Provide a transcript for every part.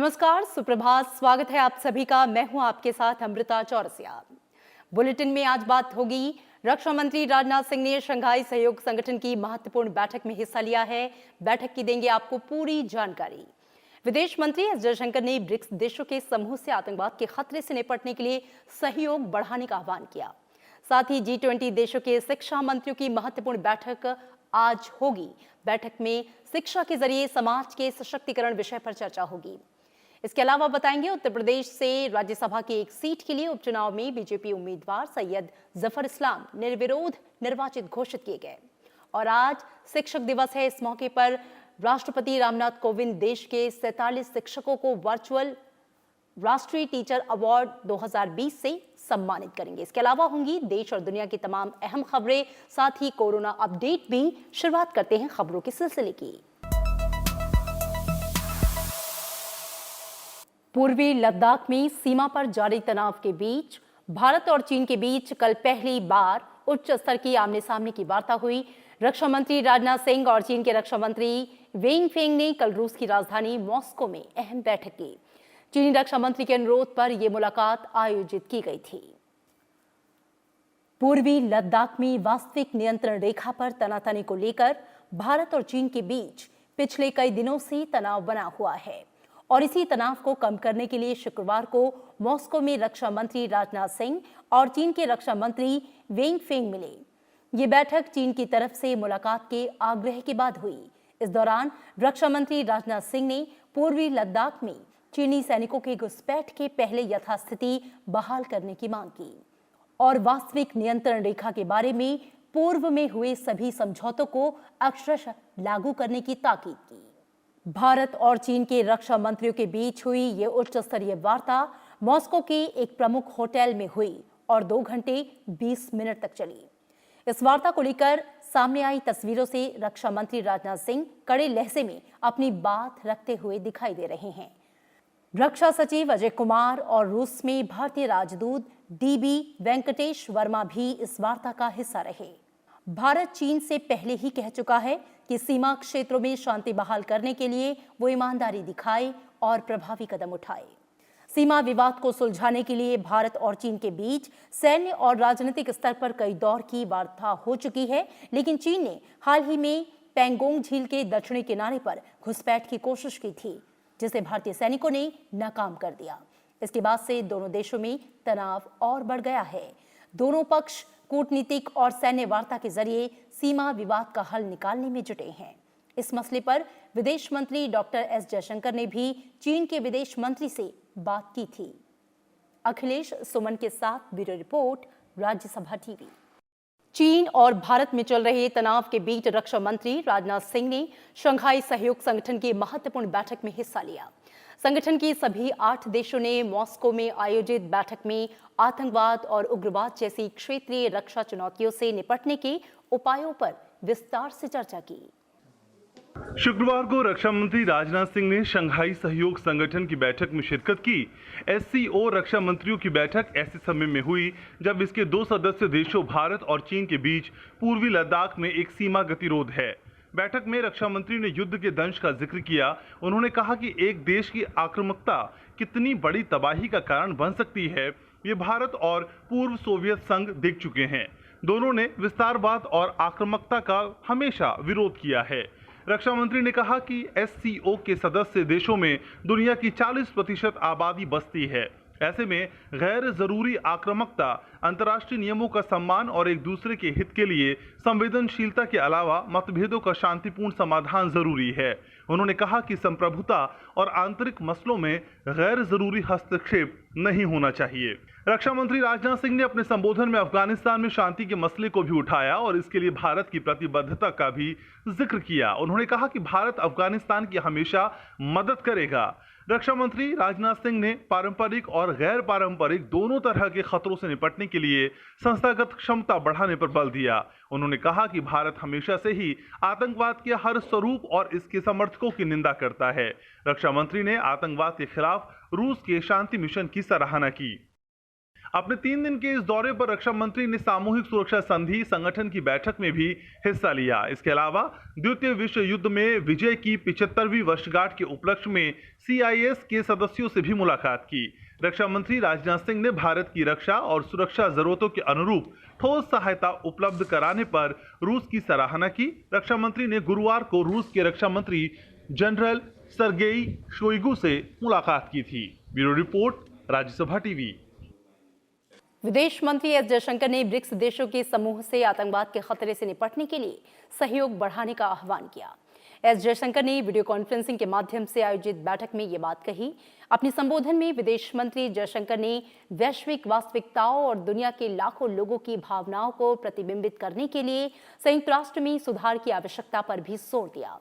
नमस्कार, सुप्रभात। स्वागत है आप सभी का। मैं हूं आपके साथ अमृता चौरसिया। बुलेटिन में आज बात होगी। रक्षा मंत्री राजनाथ सिंह ने शंघाई सहयोग संगठन की महत्वपूर्ण बैठक में हिस्सा लिया है। बैठक की देंगे आपको पूरी जानकारी। विदेश मंत्री एस जयशंकर ने ब्रिक्स देशों के समूह से आतंकवाद के खतरे से निपटने के लिए सहयोग बढ़ाने का आह्वान किया। साथ ही G20 देशों के शिक्षा मंत्रियों की महत्वपूर्ण बैठक आज होगी। बैठक में शिक्षा के जरिए समाज के सशक्तिकरण विषय पर चर्चा होगी। इसके अलावा बताएंगे, उत्तर प्रदेश से राज्यसभा की एक सीट के लिए उपचुनाव में बीजेपी उम्मीदवार सैयद जफर इस्लाम निर्विरोध निर्वाचित घोषित किए गए। और आज शिक्षक दिवस है। इस मौके पर राष्ट्रपति रामनाथ कोविंद देश के 47 शिक्षकों को वर्चुअल राष्ट्रीय टीचर अवार्ड 2020 से सम्मानित करेंगे। इसके अलावा होंगी देश और दुनिया की तमाम अहम खबरें, साथ ही कोरोना अपडेट भी। शुरुआत करते हैं खबरों के सिलसिले की। पूर्वी लद्दाख में सीमा पर जारी तनाव के बीच भारत और चीन के बीच कल पहली बार उच्च स्तर की आमने सामने की वार्ता हुई। रक्षा मंत्री राजनाथ सिंह और चीन के रक्षा मंत्री वेंग फेंग ने कल रूस की राजधानी मॉस्को में अहम बैठक की। चीनी रक्षा मंत्री के अनुरोध पर यह मुलाकात आयोजित की गई थी। पूर्वी लद्दाख में वास्तविक नियंत्रण रेखा पर तनातनी को लेकर भारत और चीन के बीच पिछले कई दिनों से तनाव बना हुआ है और इसी तनाव को कम करने के लिए शुक्रवार को मॉस्को में रक्षा मंत्री राजनाथ सिंह और चीन के रक्षा मंत्री वेंग फेंग मिले। ये बैठक चीन की तरफ से मुलाकात के आग्रह के बाद हुई। इस दौरान रक्षा मंत्री राजनाथ सिंह ने पूर्वी लद्दाख में चीनी सैनिकों के घुसपैठ के पहले यथास्थिति बहाल करने की मांग की और वास्तविक नियंत्रण रेखा के बारे में पूर्व में हुए सभी समझौतों को अक्षरशः लागू करने की ताकीद की। भारत और चीन के रक्षा मंत्रियों के बीच हुई ये उच्च स्तरीय वार्ता मॉस्को के एक प्रमुख होटल में हुई और 2 घंटे 20 मिनट तक चली। इस वार्ता को लेकर सामने आई तस्वीरों से रक्षा मंत्री राजनाथ सिंह कड़े लहजे में अपनी बात रखते हुए दिखाई दे रहे हैं। रक्षा सचिव अजय कुमार और रूस में भारतीय राजदूत DB वेंकटेश वर्मा भी इस वार्ता का हिस्सा रहे। भारत चीन से पहले ही कह चुका है कि सीमा क्षेत्रों में शांति बहाल करने के लिए वो ईमानदारी दिखाए और प्रभावी कदम उठाए। सीमा विवाद को सुलझाने के लिए भारत और चीन के बीच सैन्य और राजनीतिक स्तर पर कई दौर की वार्ता हो चुकी है, लेकिन चीन ने हाल ही में पैंगोंग झील के दक्षिणी किनारे पर घुसपैठ की कोशिश की थी, जिसे भारतीय सैनिकों ने नाकाम कर दिया। इसके बाद से दोनों देशों में तनाव और बढ़ गया है। दोनों पक्ष कूटनीतिक और सैन्य वार्ता के जरिए सीमा विवाद का हल निकालने में जुटे हैं। इस मसले पर विदेश मंत्री डॉक्टर एस जयशंकर ने भी चीन के विदेश मंत्री से बात की थी। अखिलेश सुमन के साथ ब्यूरो रिपोर्ट, राज्यसभा टीवी। चीन और भारत में चल रहे तनाव के बीच रक्षा मंत्री राजनाथ सिंह ने शंघाई सहयोग संगठन की महत्वपूर्ण बैठक में हिस्सा लिया। संगठन की सभी 8 देशों ने मॉस्को में आयोजित बैठक में आतंकवाद और उग्रवाद जैसी क्षेत्रीय रक्षा चुनौतियों से निपटने के उपायों पर विस्तार से चर्चा की। शुक्रवार को रक्षा मंत्री राजनाथ सिंह ने शंघाई सहयोग संगठन की बैठक में शिरकत की। SCO रक्षा मंत्रियों की बैठक ऐसे समय में हुई जब इसके 2 सदस्य देशों भारत और चीन के बीच पूर्वी लद्दाख में एक सीमा गतिरोध है। बैठक में रक्षा मंत्री ने युद्ध के दंश का जिक्र किया। उन्होंने कहा कि एक देश की आक्रामकता कितनी बड़ी तबाही का कारण बन सकती है, ये भारत और पूर्व सोवियत संघ देख चुके हैं। दोनों ने विस्तारवाद और आक्रामकता का हमेशा विरोध किया है। रक्षा मंत्री ने कहा कि SCO के सदस्य देशों में दुनिया की 40% आबादी बसती है। ऐसे में गैर जरूरी आक्रामकता, अंतर्राष्ट्रीय नियमों का सम्मान और एक दूसरे के हित के लिए संवेदनशीलता के अलावा मतभेदों का शांतिपूर्ण समाधान जरूरी है। उन्होंने कहा कि संप्रभुता और आंतरिक मसलों में गैर जरूरी हस्तक्षेप नहीं होना चाहिए। रक्षा मंत्री राजनाथ सिंह ने अपने संबोधन में अफगानिस्तान में शांति के मसले को भी उठाया और इसके लिए भारत की प्रतिबद्धता का भी जिक्र किया। उन्होंने कहा कि भारत अफगानिस्तान की हमेशा मदद करेगा। रक्षा मंत्री राजनाथ सिंह ने पारंपरिक और गैर पारंपरिक दोनों तरह के खतरों से निपटने के लिए संस्थागत क्षमता बढ़ाने पर बल दिया। उन्होंने कहा कि भारत हमेशा से ही आतंकवाद के हर स्वरूप और इसके समर्थकों की निंदा करता है। रक्षा मंत्री ने आतंकवाद के खिलाफ रूस के शांति मिशन की सराहना की। अपने 3 दिन के इस दौरे पर रक्षा मंत्री ने सामूहिक सुरक्षा संधि संगठन की बैठक में भी हिस्सा लिया। इसके अलावा द्वितीय विश्व युद्ध में विजय की 75वीं वर्षगांठ के उपलक्ष्य में CIS के सदस्यों से भी मुलाकात की। रक्षा मंत्री राजनाथ सिंह ने भारत की रक्षा और सुरक्षा जरूरतों के अनुरूप ठोस सहायता उपलब्ध कराने पर रूस की सराहना की। रक्षा मंत्री ने गुरुवार को रूस के रक्षा मंत्री जनरल सर्गेई शोइगु से मुलाकात की थी। Bureau report, Rajya Sabha TV. विदेश मंत्री एस जयशंकर ने ब्रिक्स देशों के समूह से आतंकवाद के खतरे से निपटने के लिए सहयोग बढ़ाने का आह्वान किया। एस जयशंकर ने वीडियो कॉन्फ्रेंसिंग के माध्यम से आयोजित बैठक में ये बात कही। अपने संबोधन में विदेश मंत्री जयशंकर ने वैश्विक वास्तविकताओं और दुनिया के लाखों लोगों की भावनाओं को प्रतिबिंबित करने के लिए संयुक्त राष्ट्र में सुधार की आवश्यकता पर भी जोर दिया।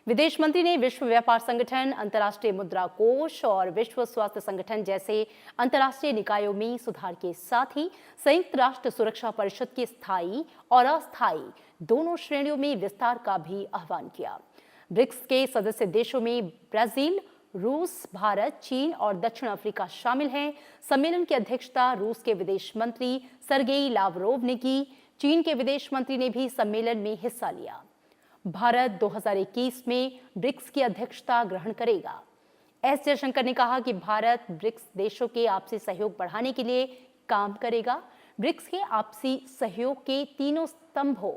विदेश मंत्री ने विश्व व्यापार संगठन, अंतर्राष्ट्रीय मुद्रा कोष और विश्व स्वास्थ्य संगठन जैसे अंतर्राष्ट्रीय निकायों में सुधार के साथ ही संयुक्त राष्ट्र सुरक्षा परिषद के स्थायी और अस्थायी दोनों श्रेणियों में विस्तार का भी आह्वान किया। ब्रिक्स के सदस्य देशों में ब्राजील, रूस, भारत, चीन और दक्षिण अफ्रीका शामिल हैं। सम्मेलन की अध्यक्षता रूस के विदेश मंत्री सर्गेई लावरोव ने की। चीन के विदेश मंत्री ने भी सम्मेलन में हिस्सा लिया। भारत 2021 में ब्रिक्स की अध्यक्षता ग्रहण करेगा। एस जयशंकर ने कहा कि भारत ब्रिक्स देशों के आपसी सहयोग बढ़ाने के लिए काम करेगा। ब्रिक्स के आपसी सहयोग के तीनों स्तंभों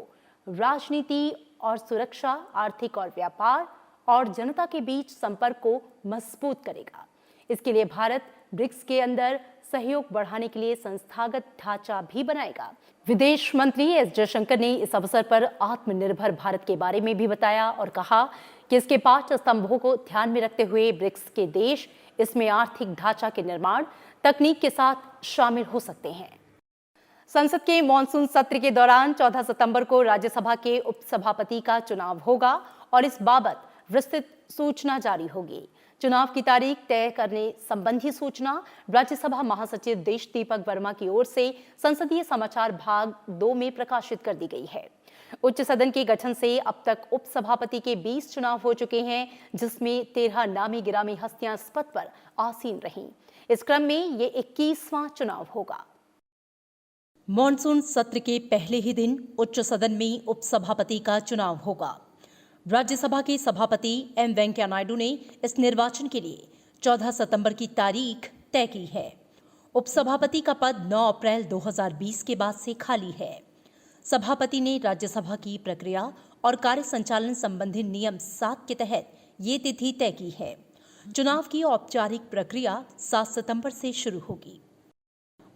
राजनीति और सुरक्षा, आर्थिक और व्यापार और जनता के बीच संपर्क को मजबूत करेगा। इसके लिए भारत ब्रिक्स के अंदर सहयोग बढ़ाने के लिए संस्थागत ढांचा भी बनाएगा। विदेश मंत्री एस जयशंकर ने इस अवसर पर आत्मनिर्भर भारत के बारे में भी बताया और कहा कि इसके 5 स्तंभों को ध्यान में रखते हुए ब्रिक्स के देश इसमें आर्थिक ढांचा के निर्माण तकनीक के साथ शामिल हो सकते हैं। संसद के मॉनसून सत्र के दौरान 14 सितंबर को राज्यसभा के उपसभापति का चुनाव होगा और इस बाबत विस्तृत सूचना जारी होगी। चुनाव की तारीख तय करने संबंधी सूचना राज्यसभा महासचिव देश दीपक वर्मा की ओर से संसदीय समाचार भाग 2 में प्रकाशित कर दी गई है। उच्च सदन के गठन से अब तक उपसभापति के 20 चुनाव हो चुके हैं, जिसमें 13 नामी गिरामी हस्तियां इस पद पर आसीन रहीं। इस क्रम में ये 21वां चुनाव होगा। मॉनसून सत्र के पहले ही दिन उच्च सदन में उपसभापति का चुनाव होगा। राज्यसभा के सभापति एम वेंकैया नायडू ने इस निर्वाचन के लिए 14 सितंबर की तारीख तय की है। उपसभापति का पद 9 अप्रैल 2020 के बाद से खाली है। सभापति ने राज्यसभा की प्रक्रिया और कार्य संचालन संबंधी नियम 7 के तहत ये तिथि तय की है। चुनाव की औपचारिक प्रक्रिया 7 सितंबर से शुरू होगी।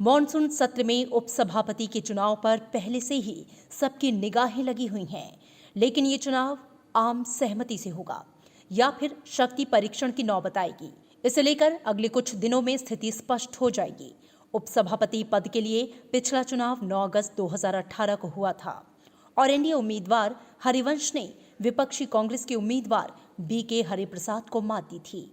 मॉनसून सत्र में उपसभापति के चुनाव पर पहले से ही सबकी निगाहें लगी हुई हैं, लेकिन ये चुनाव आम सहमति से होगा या फिर शक्ति परीक्षण की नौबत आएगी। इसे लेकर अगले कुछ दिनों में स्थिति स्पष्ट हो जाएगी। उपसभापति पद के लिए पिछला चुनाव 9 अगस्त 2018 को हुआ था और एनडीए उम्मीदवार हरिवंश ने विपक्षी कांग्रेस के उम्मीदवार बीके हरिप्रसाद को मात दी थी।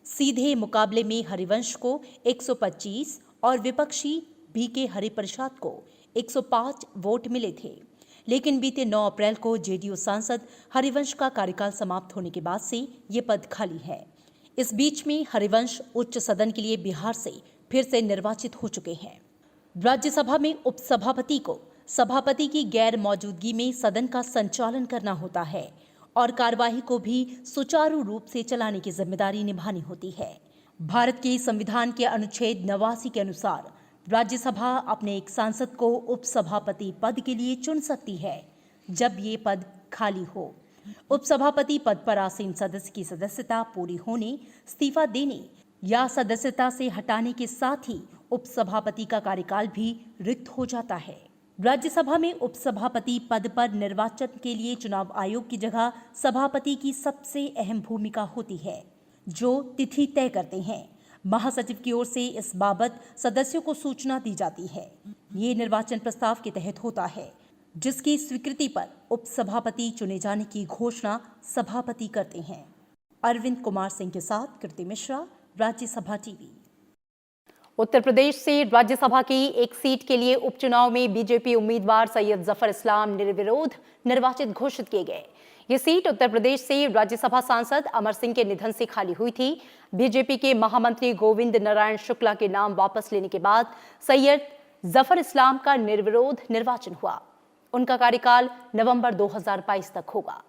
सीधे मुकाबले में हरिवंश को 125 और विपक्षी बीके हरिप्रसाद को 105 वोट मिले थे, लेकिन बीते 9 अप्रैल को जेडीयू सांसद हरिवंश का कार्यकाल समाप्त होने के बाद से ये पद खाली है। इस बीच में हरिवंश उच्च सदन के लिए बिहार से फिर से निर्वाचित हो चुके हैं। राज्यसभा में उपसभापति को सभापति की गैर मौजूदगी में सदन का संचालन करना होता है और कार्यवाही को भी सुचारू रूप से चलाने की जिम्मेदारी निभानी होती है। भारत के संविधान के अनुच्छेद 89 के अनुसार राज्यसभा अपने एक सांसद को उपसभापति पद के लिए चुन सकती है जब ये पद खाली हो। उपसभापति पद पर आसीन सदस्य की सदस्यता पूरी होने, इस्तीफा देने या सदस्यता से हटाने के साथ ही उपसभापति का कार्यकाल भी रिक्त हो जाता है। राज्यसभा में उपसभापति पद पर निर्वाचन के लिए चुनाव आयोग की जगह सभापति की सबसे अहम भूमिका होती है, जो तिथि तय करते हैं। महासचिव की ओर से इस बाबत सदस्यों को सूचना दी जाती है। ये निर्वाचन प्रस्ताव के तहत होता है, जिसकी स्वीकृति पर उपसभापति चुने जाने की घोषणा सभापति करते हैं। अरविंद कुमार सिंह के साथ कृति मिश्रा, राज्यसभा टीवी। उत्तर प्रदेश से राज्यसभा की एक सीट के लिए उपचुनाव में बीजेपी उम्मीदवार सैयद जफर इस्लाम निर्विरोध निर्वाचित घोषित किए गए। ये सीट उत्तर प्रदेश से राज्यसभा सांसद अमर सिंह के निधन से खाली हुई थी। बीजेपी के महामंत्री गोविंद नारायण शुक्ला के नाम वापस लेने के बाद सैयद जफर इस्लाम का निर्विरोध निर्वाचन हुआ। उनका कार्यकाल नवंबर 2022 तक होगा।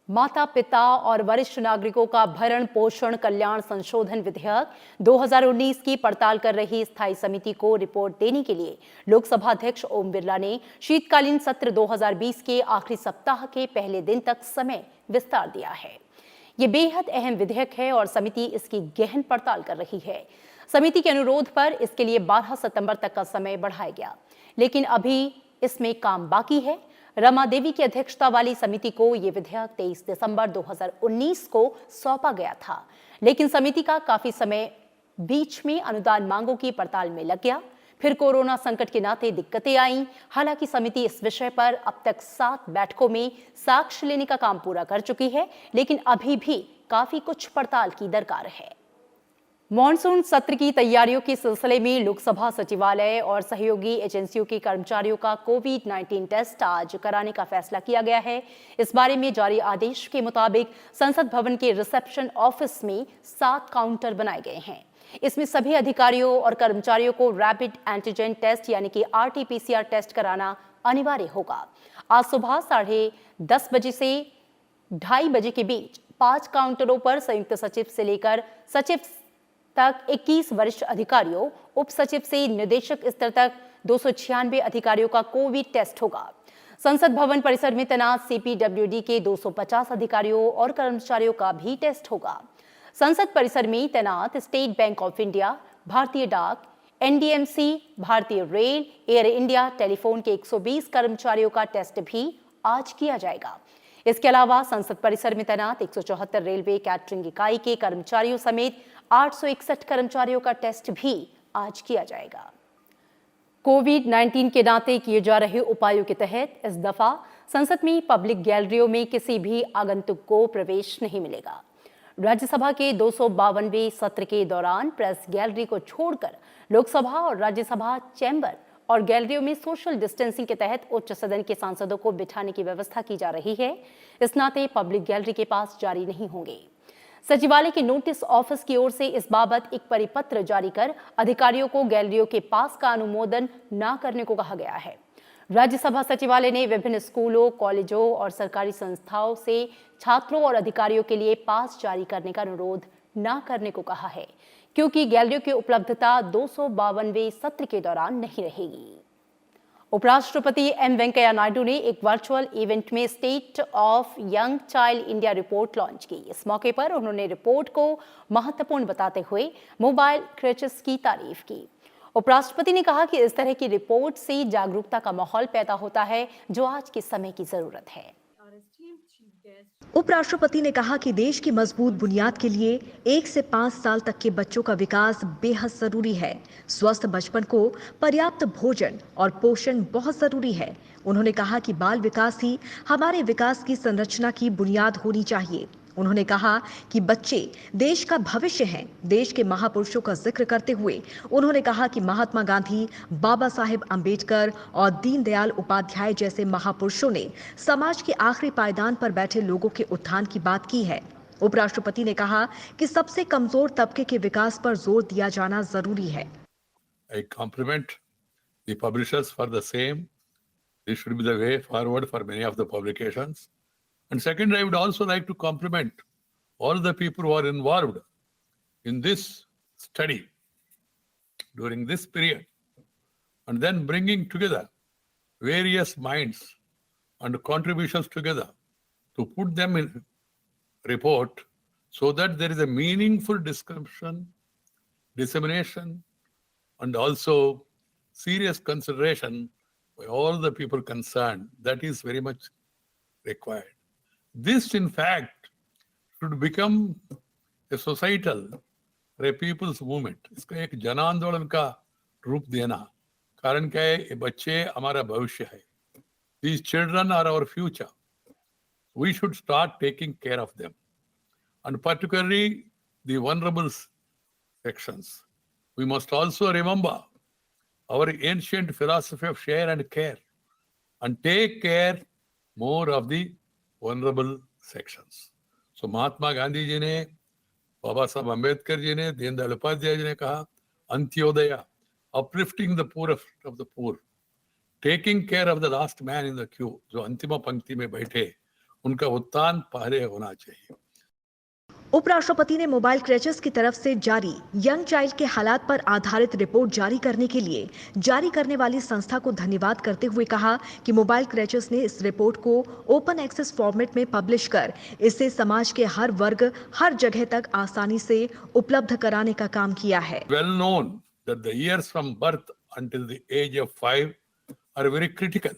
माता पिता और वरिष्ठ नागरिकों का भरण पोषण कल्याण संशोधन विधेयक 2019 की पड़ताल कर रही स्थायी समिति को रिपोर्ट देने के लिए लोकसभा अध्यक्ष ओम बिरला ने शीतकालीन सत्र 2020 के आखिरी सप्ताह के पहले दिन तक समय विस्तार दिया है। ये बेहद अहम विधेयक है और समिति इसकी गहन पड़ताल कर रही है। समिति के अनुरोध पर इसके लिए 12 सितंबर तक का समय बढ़ाया गया, लेकिन अभी इसमें काम बाकी है। रमा देवी की अध्यक्षता वाली समिति को यह विधेयक 23 दिसंबर 2019 को सौंपा गया था, लेकिन समिति का काफी समय बीच में अनुदान मांगों की पड़ताल में लग गया। फिर कोरोना संकट के नाते दिक्कतें आईं। हालांकि समिति इस विषय पर अब तक 7 बैठकों में साक्ष्य लेने का काम पूरा कर चुकी है, लेकिन अभी भी काफी कुछ पड़ताल की दरकार है। मॉनसून सत्र की तैयारियों के सिलसिले में लोकसभा सचिवालय और सहयोगी एजेंसियों के कर्मचारियों का कोविड-19 टेस्ट आज कराने का फैसला किया गया है। इस बारे में जारी आदेश के मुताबिक संसद भवन के रिसेप्शन ऑफिस में 7 काउंटर बनाए गए हैं। इसमें सभी अधिकारियों और कर्मचारियों को रैपिड एंटीजन टेस्ट यानी कि RT-PCR टेस्ट कराना अनिवार्य होगा। आज सुबह 10:30 बजे से 2:30 बजे के बीच 5 काउंटरों पर संयुक्त सचिव से लेकर सचिव तक 21 वरिष्ठ अधिकारियों, उप सचिव से निदेशक स्तर तक 296 अधिकारियों का कोविड टेस्ट होगा। संसद भवन परिसर में तैनात CPWD के 250 अधिकारियों और कर्मचारियों का भी टेस्ट होगा। संसद परिसर में तैनात स्टेट बैंक ऑफ इंडिया, भारतीय डाक, NDMC, भारतीय रेल, एयर इंडिया, टेलीफोन के 120 कर्मचारियों का टेस्ट भी आज किया जाएगा। इसके अलावा संसद परिसर में तैनात 174 रेलवे कैटरिंग इकाई के कर्मचारियों समेत 861 कर्मचारियों का टेस्ट भी आज किया जाएगा। कोविड-19 के नाते किए जा रहे उपायों के तहत इस दफा संसद में पब्लिक गैलरियों में किसी भी आगंतुक को प्रवेश नहीं मिलेगा। राज्यसभा के 252वें सत्र के दौरान प्रेस गैलरी को छोड़कर लोकसभा और राज्यसभा चैम्बर और गैलरियों में सोशल डिस्टेंसिंग के तहत उच्च सदन के सांसदों को बिठाने की व्यवस्था की जा रही है। इस नाते पब्लिक गैलरी के पास जारी नहीं होंगे। सचिवालय के नोटिस ऑफिस की ओर से इस बाबत एक परिपत्र जारी कर अधिकारियों को गैलरियों के पास का अनुमोदन न करने को कहा गया है। राज्यसभा सचिवालय ने विभिन्न स्कूलों, कॉलेजों और सरकारी संस्थाओं से छात्रों और अधिकारियों के लिए पास जारी करने का अनुरोध न करने को कहा है, क्योंकि गैलरियों की उपलब्धता 252वें सत्र के दौरान नहीं रहेगी। उपराष्ट्रपति एम वेंकैया नायडू ने एक वर्चुअल इवेंट में state of young child India report launch की। इस मौके पर उन्होंने रिपोर्ट को महत्वपूर्ण बताते हुए मोबाइल क्रचेस की तारीफ की। उपराष्ट्रपति ने कहा कि इस तरह की रिपोर्ट से जागरूकता का माहौल पैदा होता है, जो आज के समय की जरूरत है। उपराष्ट्रपति ने कहा कि देश की मजबूत बुनियाद के लिए 1 से 5 साल तक के बच्चों का विकास बेहद जरूरी है। स्वस्थ बचपन को पर्याप्त भोजन और पोषण बहुत जरूरी है। उन्होंने कहा कि बाल विकास ही हमारे विकास की संरचना की बुनियाद होनी चाहिए। उन्होंने कहा कि बच्चे देश का भविष्य हैं। देश के महापुरुषों का जिक्र करते हुए उन्होंने कहा कि महात्मा गांधी, बाबा साहेब अंबेडकर और दीनदयाल उपाध्याय जैसे महापुरुषों ने समाज के आखिरी पायदान पर बैठे लोगों के उत्थान की बात की है। उपराष्ट्रपति ने कहा कि सबसे कमजोर तबके के विकास पर जोर दिया जाना जरूरी है। I compliment the publishers for the same. This should be the way forward for many of the publications. And second, I would also like to compliment all the people who are involved in this study during this period, and then bringing together various minds and contributions together to put them in report so that there is a meaningful discussion, dissemination, and also serious consideration by all the people concerned. That is very much required. This, in fact, should become a societal or a people's movement. इसका एक जन आंदोलन का रूप देना, कारण क्या है, ये बच्चे हमारा भविष्य है. These children are our future. We should start taking care of them, and particularly the vulnerable sections. We must also remember our ancient philosophy of share and care, and take care more of the vulnerable sections. So Mahatma Gandhi ji ne, Baba Saheb Ambedkar ji ne, Deen Dayal Upadhyay ji ने कहा Antyodaya, uplifting the poor of the poor, taking care of the last man in the queue, जो अंतिम पंक्ति में बैठे, उनका उत्थान पहले होना चाहिए. उपराष्ट्रपति ने मोबाइल क्रैचर्स की तरफ से जारी यंग चाइल्ड के हालात पर आधारित रिपोर्ट जारी करने के लिए जारी करने वाली संस्था को धन्यवाद करते हुए कहा कि मोबाइल क्रैचर्स ने इस रिपोर्ट को ओपन एक्सेस फॉर्मेट में पब्लिश कर इससे समाज के हर वर्ग, हर जगह तक आसानी से उपलब्ध कराने का काम किया है. Well known that the years from birth until the age of 5 are very critical.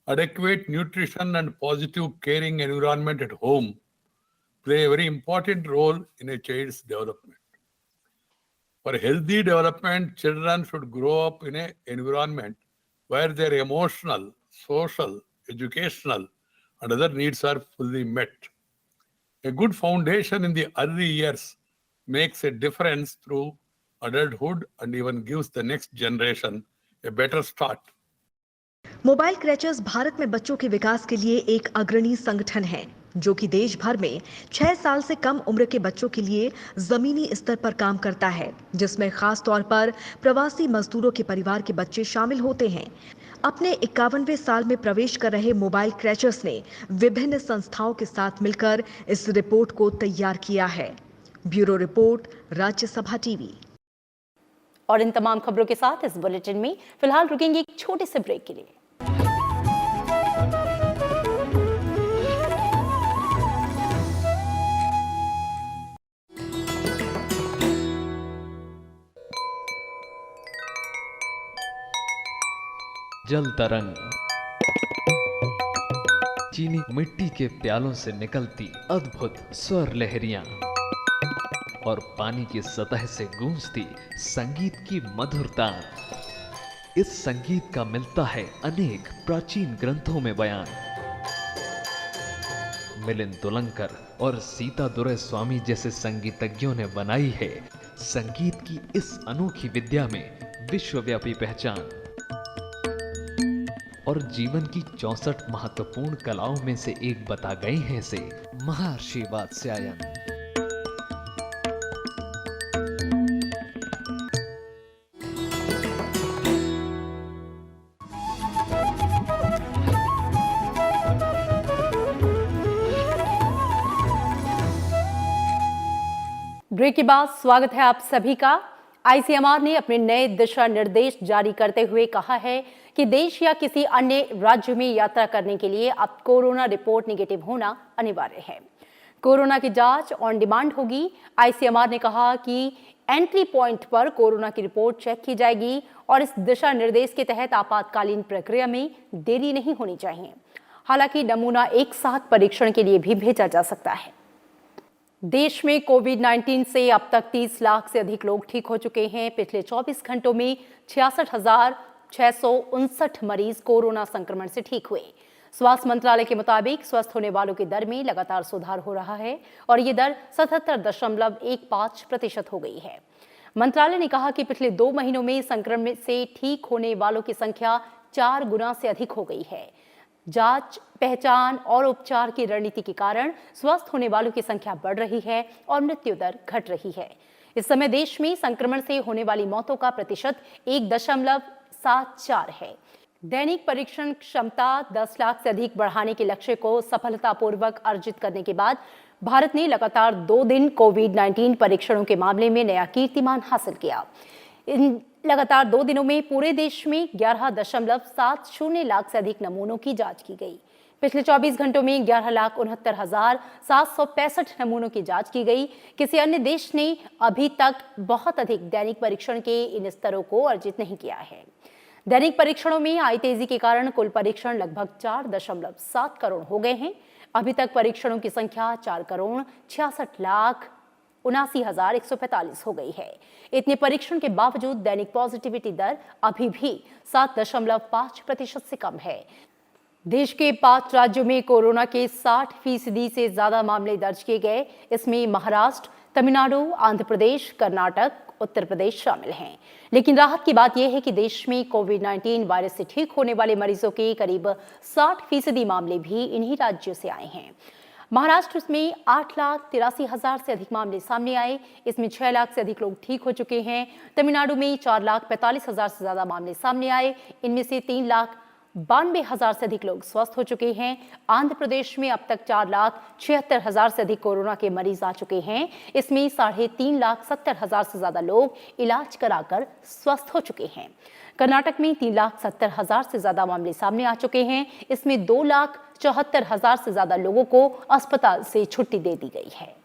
Adequate nutrition and positive caring environment at home play a very important role in a child's development. For healthy development, children should grow up in an environment where their emotional, social, educational, and other needs are fully met. A good foundation in the early years makes a difference through adulthood and even gives the next generation a better start. Mobile क्रैचर्स भारत में बच्चों के विकास के लिए एक अग्रणी संगठन है जो कि देश भर में 6 साल से कम उम्र के बच्चों के लिए जमीनी स्तर पर काम करता है, जिसमें खास तौर पर प्रवासी मजदूरों के परिवार के बच्चे शामिल होते हैं. अपने 51वें साल में प्रवेश कर रहे मोबाइल क्रैचर्स ने विभिन्न संस्थाओं के साथ मिलकर इस रिपोर्ट को तैयार किया है. Bureau report, Rajya Sabha TV. और इन तमाम खबरों के साथ इस बुलेटिन में फिलहाल रुकेंगे एक छोटे से ब्रेक के लिए. जल तरंग, चीनी मिट्टी के प्यालों से निकलती अद्भुत स्वर लहरियां और पानी की सतह से गूंजती संगीत की मधुरता. इस संगीत का मिलता है अनेक प्राचीन ग्रंथों में बयान. मिलिंद तुलंकर और सीता दुरै स्वामी जैसे संगीतज्ञों ने बनाई है संगीत की इस अनोखी विद्या में विश्वव्यापी पहचान. और जीवन की 64 महत्वपूर्ण कलाओं में से एक बता गए हैं इसे महर्षि वात्स्यायन. ब्रेक के बाद स्वागत है आप सभी का. आईसीएमआर ने अपने नए दिशा निर्देश जारी करते हुए कहा है कि देश या किसी अन्य राज्य में यात्रा करने के लिए अब कोरोना रिपोर्ट नेगेटिव होना अनिवार्य है. कोरोना की जांच ऑन डिमांड होगी. आईसीएमआर ने कहा कि एंट्री पॉइंट पर कोरोना की रिपोर्ट चेक की जाएगी और इस दिशा निर्देश के तहत आपातकालीन प्रक्रिया में देरी नहीं होनी चाहिए. हालांकि नमूना एक साथ परीक्षण के लिए भी भेजा जा सकता है. देश में कोविड-19 से अब तक 30 लाख से अधिक लोग ठीक हो चुके हैं. पिछले 24 घंटों में 66,659 मरीज कोरोना संक्रमण से ठीक हुए. स्वास्थ्य मंत्रालय के मुताबिक स्वस्थ होने वालों की दर में लगातार सुधार हो रहा है और ये दर 77.15% हो गई है. मंत्रालय ने कहा कि पिछले 2 महीनों में संक्रमण से ठीक होने वालों की संख्या 4 गुना से अधिक हो गई है. जांच, पहचान और उपचार की रणनीति के कारण स्वस्थ होने वालों की संख्या बढ़ रही है और मृत्यु दर घट रही है. इस समय देश में संक्रमण से होने वाली मौतों का प्रतिशत 1.74 है. दैनिक परीक्षण क्षमता 10 लाख से अधिक बढ़ाने के लक्ष्य को सफलतापूर्वक अर्जित करने के बाद भारत ने लगातार 2 दिन कोविड-19 परीक्षणों के मामले में नया कीर्तिमान हासिल किया. इन लगातार 2 दिनों में पूरे देश में 11.70 लाख से अधिक नमूनों की जांच की गई. पिछले 24 घंटों में 11,69,765 नमूनों की जांच की गई. किसी अन्य देश ने अभी तक बहुत अधिक दैनिक परीक्षण के इन स्तरों को अर्जित नहीं किया है. दैनिक परीक्षणों में आई तेजी के कारण कुल परीक्षण लगभग 4.7 करोड़ हो गए हैं. अभी तक परीक्षणों की संख्या 4,66,79,145 हो गई है. इतने परीक्षण के बावजूद दैनिक पॉजिटिविटी दर अभी भी 7.5% से कम है. देश के 5 राज्यों में कोरोना के 60% से ज्यादा मामले दर्ज किए गए. इसमें महाराष्ट्र, तमिलनाडु, आंध्र प्रदेश, कर्नाटक, उत्तर प्रदेश शामिल हैं. लेकिन राहत की बात यह है कि देश में कोविड-19 वायरस से ठीक होने वाले मरीजों के करीब 60% मामले भी इन्हीं राज्यों से आए हैं. महाराष्ट्र में 8,83,000 से अधिक मामले सामने आए। इसमें 6 लाख से अधिक लोग ठीक हो चुके हैं। तमिलनाडु में 4,45,000 से ज्यादा मामले सामने आए। इनमें से 3,92,000 से अधिक लोग स्वस्थ हो चुके हैं। आंध्र प्रदेश में अब तक 4,76,000 से अधिक कोरोना के मरीज आ चुके हैं। इसमें 3,70,000 से ज्यादा लोग इलाज कराकर स्वस्थ हो चुके हैं। कर्नाटक में 3,70,000 से ज्यादा मामले सामने आ चुके हैं। इसमें 2,74,000 से ज्यादा लोगों को अस्पताल से छुट्टी दे दी गई है।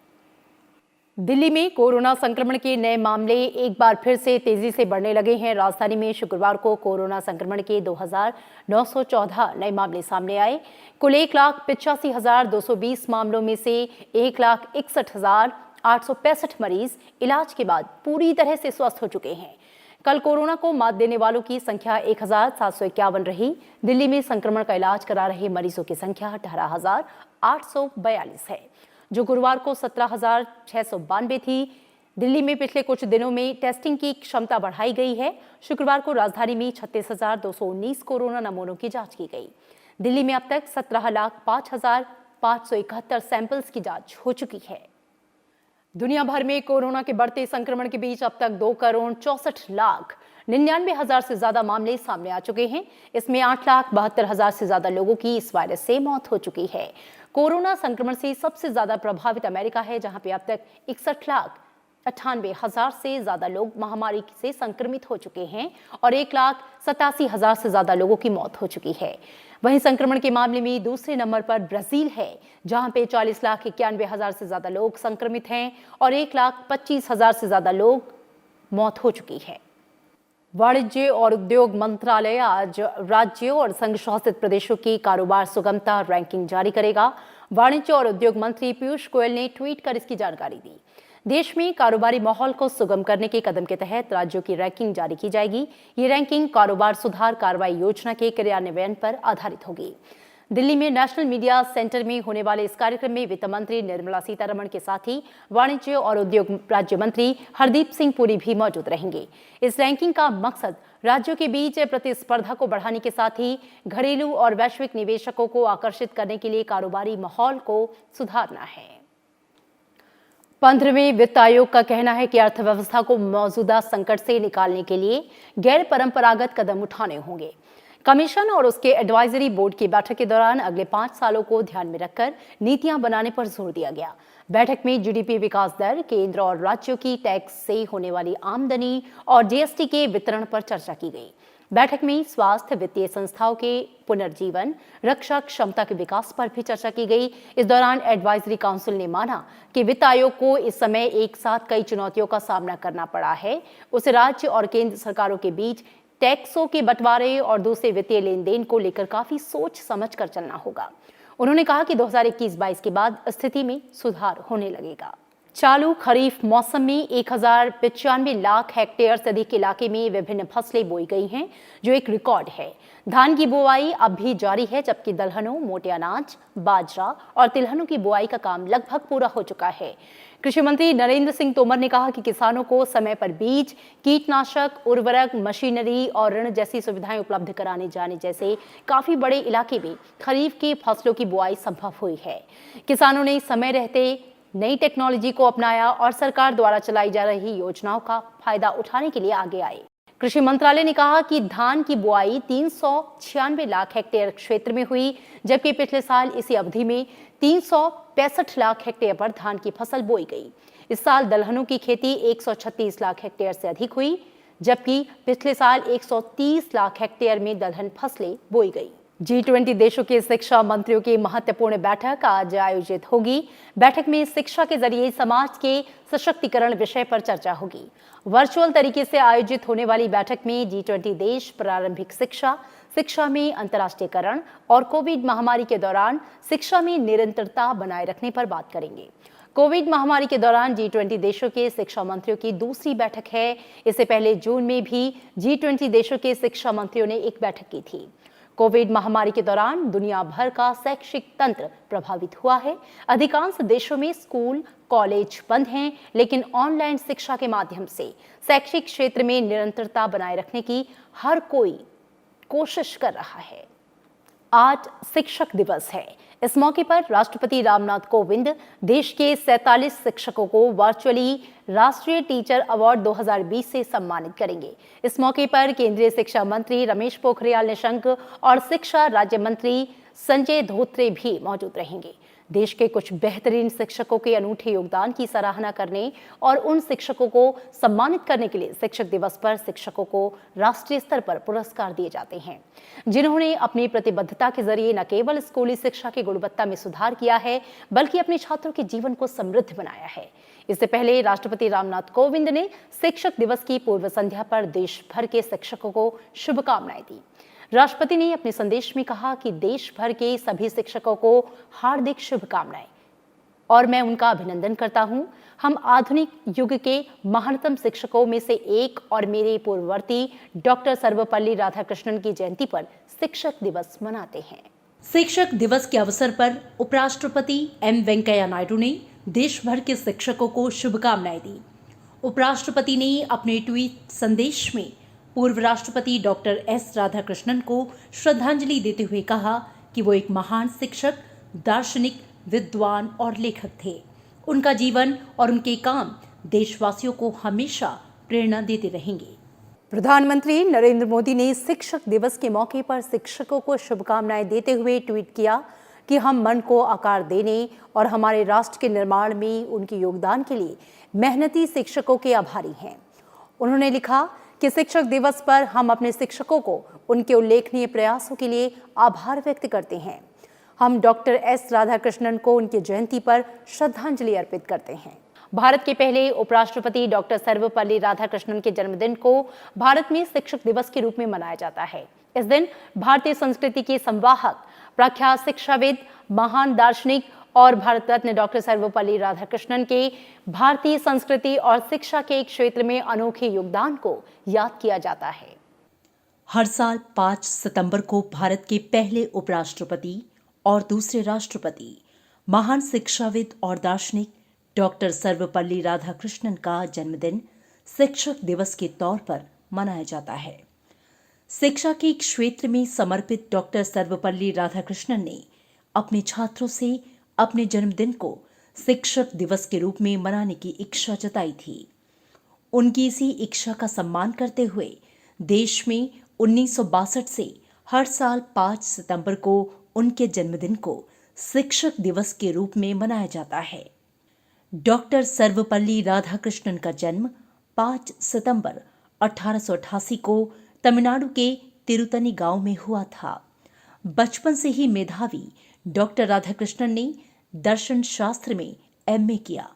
दिल्ली में कोरोना संक्रमण के नए मामले एक बार फिर से तेजी से बढ़ने लगे हैं। राजधानी में शुक्रवार को कोरोना संक्रमण के 2,914 नए मामले सामने आए। कुल 1,85,220 मामलों में से 1,61,865 मरीज इलाज के बाद पूरी तरह से स्वस्थ हो चुके हैं। कल कोरोना को मात देने वालों की संख्या 1,751 रही। दिल्ली में संक्रमण का इलाज करा रहे मरीजों की संख्या 18,842 है, जो गुरुवार को 17,692 थी। दिल्ली में पिछले कुछ दिनों में टेस्टिंग की क्षमता बढ़ाई गई है। शुक्रवार को राजधानी में 36,219 कोरोना नमूनों की जांच की गई। दिल्ली में अब तक 17,05,571 सैंपल्स की जांच हो चुकी है। दुनिया भर में कोरोना के बढ़ते संक्रमण के बीच अब तक 2,64,99,000 से ज्यादा मामले सामने आ चुके हैं। इसमें 8,72,000 से ज्यादा लोगों की इस वायरस से मौत हो चुकी है। कोरोना संक्रमण से सबसे ज्यादा प्रभावित अमेरिका है, जहां पे अब तक 61,98,000 से ज्यादा लोग महामारी से संक्रमित हो चुके हैं और 1,87,000 से ज्यादा लोगों की मौत हो चुकी है। वहीं संक्रमण के मामले में दूसरे नंबर पर ब्राजील है, जहां पे 40,91,000 से ज्यादा लोग संक्रमित हैं और 1,25,000 से ज्यादा लोग मौत हो चुकी है। वाणिज्य और उद्योग मंत्रालय आज राज्यों और संघ शासित प्रदेशों की कारोबार सुगमता रैंकिंग जारी करेगा। वाणिज्य और उद्योग मंत्री पीयूष गोयल ने ट्वीट कर इसकी जानकारी दी। देश में कारोबारी माहौल को सुगम करने के कदम के तहत राज्यों की रैंकिंग जारी की जाएगी। ये रैंकिंग कारोबार सुधार कार्रवाई योजना के क्रियान्वयन पर आधारित होगी। दिल्ली में नेशनल मीडिया सेंटर में होने वाले इस कार्यक्रम में वित्त मंत्री निर्मला सीतारमण के साथ ही वाणिज्य और उद्योग राज्य मंत्री हरदीप सिंह पुरी भी मौजूद रहेंगे। इस रैंकिंग का मकसद राज्यों के बीच प्रतिस्पर्धा को बढ़ाने के साथ ही घरेलू और वैश्विक निवेशकों को आकर्षित करने के लिए कारोबारी माहौल को सुधारना है। 15वें वित्त आयोग का कहना है कि अर्थव्यवस्था को मौजूदा संकट से निकालने के लिए गैर परंपरागत कदम उठाने होंगे। कमीशन और उसके एडवाइजरी बोर्ड की बैठक के दौरान अगले 5 सालों को ध्यान में रखकर नीतियां बनाने पर जोर दिया गया। बैठक में जीडीपी विकास दर, केंद्र और राज्यों की टैक्स से होने वाली आमदनी और जीएसटी के वितरण पर चर्चा की गई। बैठक में स्वास्थ्य, वित्तीय संस्थाओं के पुनर्जीवन, रक्षा क्षमता के विकास पर भी चर्चा की गई। इस दौरान एडवाइजरी काउंसिल ने माना कि वित्त आयोग को इस समय एक साथ कई चुनौतियों का सामना करना पड़ा है। उसे राज्य और केंद्र सरकारों के बीच टैक्सों के बंटवारे और दूसरे वित्तीय लेन देन को लेकर काफी सोच समझ कर चलना होगा। उन्होंने कहा कि 2021-22 के बाद स्थिति में सुधार होने लगेगा। चालू खरीफ मौसम में 1,95 लाख हेक्टेयर से अधिक इलाके में विभिन्न फसलें बोई गई हैं, जो एक रिकॉर्ड है। धान की बुआई अब भी जारी है, जबकि दलहनों, मोटे अनाज, बाजरा और तिलहनों की बुआई का काम लगभग पूरा हो चुका है। कृषि मंत्री नरेंद्र सिंह तोमर ने कहा कि किसानों को समय पर बीज, कीटनाशक, उर्वरक, मशीनरी और ऋण जैसी सुविधाएं उपलब्ध कराने जाने जैसे काफी बड़े इलाके में खरीफ की फसलों की बुआई संभव हुई है। किसानों ने समय रहते नई टेक्नोलॉजी को अपनाया और सरकार द्वारा चलाई जा रही योजनाओं का फायदा उठाने के लिए आगे आए। कृषि मंत्रालय ने कहा कि धान की बुआई 396 लाख हेक्टेयर क्षेत्र में हुई, जबकि पिछले साल इसी अवधि में 365 लाख हेक्टेयर पर धान की फसल बोई गई। इस साल दलहनों की खेती 136 लाख हेक्टेयर से अधिक हुई, जबकि पिछले साल 130 लाख हेक्टेयर में दलहन फसलें बोई गई। G20 देशों के शिक्षा मंत्रियों की महत्वपूर्ण बैठक आज आयोजित होगी। बैठक में शिक्षा के जरिए समाज के सशक्तिकरण विषय पर चर्चा होगी। वर्चुअल तरीके से आयोजित होने वाली बैठक में G20 देश प्रारंभिक शिक्षा, शिक्षा में अंतर्राष्ट्रीयकरण और कोविड महामारी के दौरान शिक्षा में निरंतरता बनाए रखने पर बात करेंगे। कोविड महामारी के दौरान G20 देशों के शिक्षा मंत्रियों की दूसरी बैठक है। इससे पहले जून में भी G20 देशों के शिक्षा मंत्रियों ने एक बैठक की थी। कोविड महामारी के दौरान दुनिया भर का शैक्षिक तंत्र प्रभावित हुआ है। अधिकांश देशों में स्कूल, कॉलेज बंद हैं, लेकिन ऑनलाइन शिक्षा के माध्यम से शैक्षिक क्षेत्र में निरंतरता बनाए रखने की हर कोई कोशिश कर रहा है। आज शिक्षक दिवस है। इस मौके पर राष्ट्रपति रामनाथ कोविंद देश के 47 शिक्षकों को वर्चुअली राष्ट्रीय टीचर अवार्ड 2020 से सम्मानित करेंगे। इस मौके पर केंद्रीय शिक्षा मंत्री रमेश पोखरियाल निशंक और शिक्षा राज्य मंत्री संजय धोत्रे भी मौजूद रहेंगे। देश के कुछ बेहतरीन शिक्षकों के अनूठे योगदान की सराहना करने और उन शिक्षकों को सम्मानित करने के लिए शिक्षक दिवस पर शिक्षकों को राष्ट्रीय स्तर पर पुरस्कार दिए जाते हैं, जिन्होंने अपनी प्रतिबद्धता के जरिए न केवल स्कूली शिक्षा की गुणवत्ता में सुधार किया है, बल्कि अपने छात्रों के जीवन को समृद्ध बनाया है। इससे पहले राष्ट्रपति रामनाथ कोविंद ने शिक्षक दिवस की पूर्व संध्या पर देश भर के शिक्षकों को शुभकामनाएं दी। राष्ट्रपति ने अपने संदेश में कहा कि देश भर के सभी शिक्षकों को हार्दिक शुभकामनाएं और मैं उनका अभिनंदन करता हूं। हम आधुनिक युग के महानतम शिक्षकों में से एक और मेरे पूर्ववर्ती डॉक्टर सर्वपल्ली राधाकृष्णन की जयंती पर शिक्षक दिवस मनाते हैं। शिक्षक दिवस के अवसर पर उपराष्ट्रपति एम वेंकैया नायडू ने देश भर के शिक्षकों को शुभकामनाएं दी। उपराष्ट्रपति ने अपने ट्वीट संदेश में पूर्व राष्ट्रपति डॉक्टर एस राधाकृष्णन को श्रद्धांजलि देते हुए कहा कि वो एक महान शिक्षक, दार्शनिक, विद्वान और लेखक थे। उनका जीवन और उनके काम देशवासियों को हमेशा प्रेरणा देते रहेंगे। प्रधानमंत्री नरेंद्र मोदी ने शिक्षक दिवस के मौके पर शिक्षकों को शुभकामनाएं देते हुए ट्वीट किया कि हम मन को आकार देने और हमारे राष्ट्र के निर्माण में उनके योगदान के लिए मेहनती शिक्षकों के आभारी हैं। उन्होंने लिखा कि शिक्षक दिवस पर हम अपने शिक्षकों को उनके उल्लेखनीय प्रयासों के लिए आभार व्यक्त करते हैं। हम डॉक्टर एस राधाकृष्णन को उनकी जयंती पर श्रद्धांजलि अर्पित करते हैं। भारत के पहले उपराष्ट्रपति डॉक्टर सर्वपल्ली राधाकृष्णन के जन्मदिन को भारत में शिक्षक दिवस के रूप में मनाया जाता है। इस दिन भारतीय संस्कृति के संवाहक, प्रख्यात शिक्षाविद, महान दार्शनिक और भारत रत्न डॉक्टर सर्वपल्ली राधाकृष्णन के भारतीय संस्कृति और शिक्षा के क्षेत्र में अनोखे योगदान को याद किया जाता है। हर साल 5 सितंबर को भारत के पहले उपराष्ट्रपति और दूसरे राष्ट्रपति, महान शिक्षाविद और दार्शनिक डॉक्टर सर्वपल्ली राधाकृष्णन का जन्मदिन शिक्षक दिवस के तौर पर मनाया जाता है। शिक्षा के क्षेत्र में समर्पित डॉक्टर सर्वपल्ली राधाकृष्णन ने अपने छात्रों से अपने जन्मदिन को शिक्षक दिवस के रूप में मनाने की इच्छा जताई थी। उनकी इसी इच्छा का सम्मान करते हुए देश में 1962 से हर साल 5 सितंबर को उनके जन्मदिन को शिक्षक दिवस के रूप में मनाया जाता है। डॉक्टर सर्वपल्ली राधाकृष्णन का जन्म 5 सितंबर 1888 को तमिलनाडु के तिरुतनी गांव में हुआ था। बचपन से ही मेधावी डॉक्टर राधाकृष्णन ने दर्शन शास्त्र में एमए किया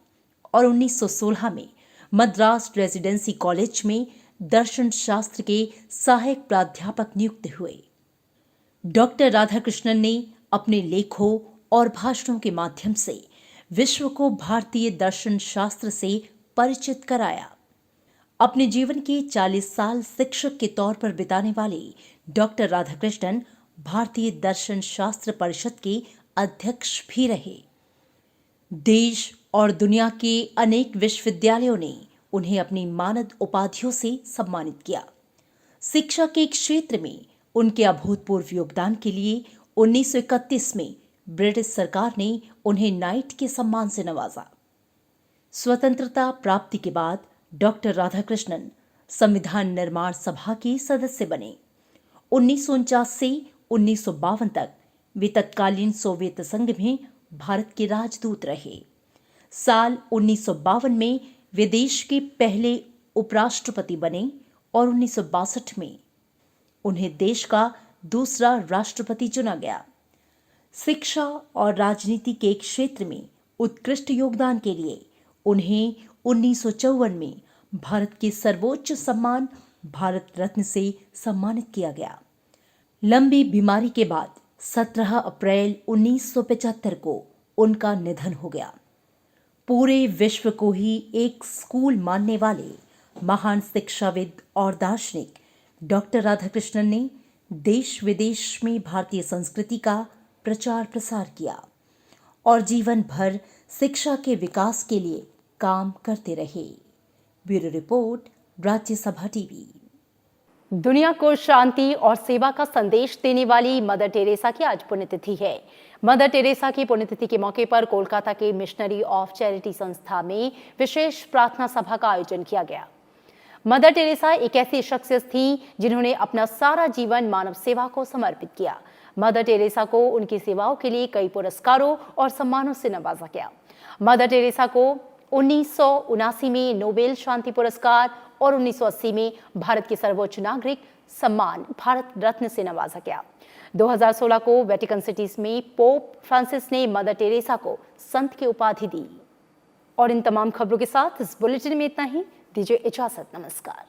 और 1916 में मद्रास रेजिडेंसी कॉलेज में दर्शन शास्त्र के सहायक प्राध्यापक नियुक्त हुए। डॉक्टर राधाकृष्णन ने अपने लेखों और भाषणों के माध्यम से विश्व को भारतीय दर्शन शास्त्र से परिचित कराया। अपने जीवन के 40 साल शिक्षक के तौर पर बिताने वाले डॉक्टर राधाकृष्णन भारतीय दर्शन शास्त्र परिषद के अध्यक्ष भी रहे। देश और दुनिया के अनेक विश्वविद्यालयों ने उन्हें अपनी मानद उपाधियों से सम्मानित किया। शिक्षा के क्षेत्र में उनके अभूतपूर्व योगदान के लिए 1931 में ब्रिटिश सरकार ने उन्हें नाइट के सम्मान से नवाजा। स्वतंत्रता प्राप्ति के बाद डॉक्टर राधाकृष्णन संविधान निर्माण सभा के सदस्य बने। 1949 से 1952 तक वे तत्कालीन सोवियत संघ में भारत के राजदूत रहे। साल 1952 में वे देश के पहले उपराष्ट्रपति बने और 1962 में उन्हें देश का दूसरा राष्ट्रपति चुना गया। शिक्षा और राजनीति के क्षेत्र में उत्कृष्ट योगदान के लिए उन्हें 1954 में भारत के सर्वोच्च सम्मान भारत रत्न से सम्मानित किया गया। लंबी बीमारी के बाद 17 अप्रैल 1975 को उनका निधन हो गया। पूरे विश्व को ही एक स्कूल मानने वाले महान शिक्षाविद और दार्शनिक डॉक्टर राधाकृष्णन ने देश विदेश में भारतीय संस्कृति का प्रचार प्रसार किया और जीवन भर शिक्षा के विकास के लिए काम करते रहे। Bureau report, Rajya Sabha TV. दुनिया को शांति और सेवा का संदेश देने वाली मदर टेरेसा की आज पुण्यतिथि है। मदर टेरेसा की पुण्यतिथि के मौके पर कोलकाता के मिशनरी ऑफ चैरिटी संस्था में विशेष प्रार्थना सभा का आयोजन किया गया। मदर टेरेसा एक ऐसी शख्सियत थी जिन्होंने अपना सारा जीवन मानव सेवा को समर्पित किया। मदर टेरेसा को उनकी सेवाओं के लिए कई पुरस्कारों और सम्मानों से नवाजा गया। मदर टेरेसा को 1979 में नोबेल शांति पुरस्कार और 1980 में भारत के सर्वोच्च नागरिक सम्मान भारत रत्न से नवाजा गया। 2016 को वेटिकन सिटीज में पोप फ्रांसिस ने मदर टेरेसा को संत की उपाधि दी। और इन तमाम खबरों के साथ इस बुलेटिन में इतना ही। दीजिए इजाजत। नमस्कार।